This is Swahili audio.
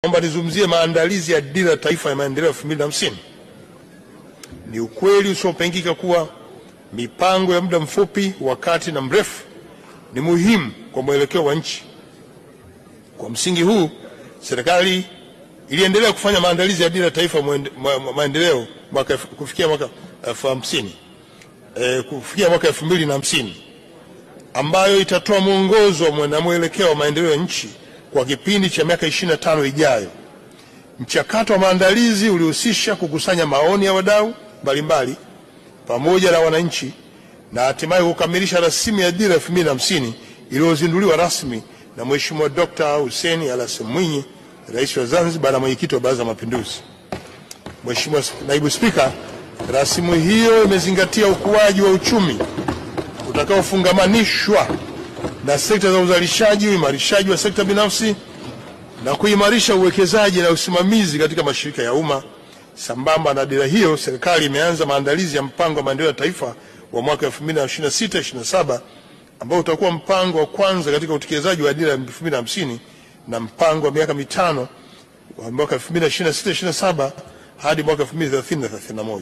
Naomba nizungumzie maandalizi ya Dira ya Taifa ya Maendeleo 2050. Ni ukweli usiopingika kuwa mipango ya muda mfupi, wakati na mrefu ni muhimu kwa mwelekeo wa nchi. Kwa msingi huu, serikali iliendelea kufanya maandalizi ya Dira ya Taifa Maendeleo kufikia mwaka 2050 ambayo itatoa mwongozo na mwelekeo wa maendeleo ya nchi kwa kipindi cha miaka 25 ijayo. Mchakato wa maandalizi ulihusisha kukusanya maoni ya wadau mbalimbali pamoja na wananchi na hatimaye kukamilisha rasimu ya Dira 2050 iliyozinduliwa rasmi na Mheshimiwa Dr. Hussein Ali Hassan Mwinyi, Rais wa Zanzibar na Mwenyekiti wa Baraza la Mapinduzi. Mheshimiwa Naibu Spika, rasimu hiyo imezingatia ukuaji wa uchumi utakaofungamanishwa na sekta za uzalishaji, uimarishaji wa sekta binafsi na kuimarisha uwekezaji na usimamizi katika mashirika ya umma. Sambamba na dira hiyo, serikali imeanza maandalizi ya mpango wa maendeleo ya taifa wa mwaka 2026-2027 ambao utakuwa mpango wa kwanza katika utekelezaji wa dira 2050 na mpango wa miaka mitano wa mwaka 2026-2027 hadi mwaka 2030-2031.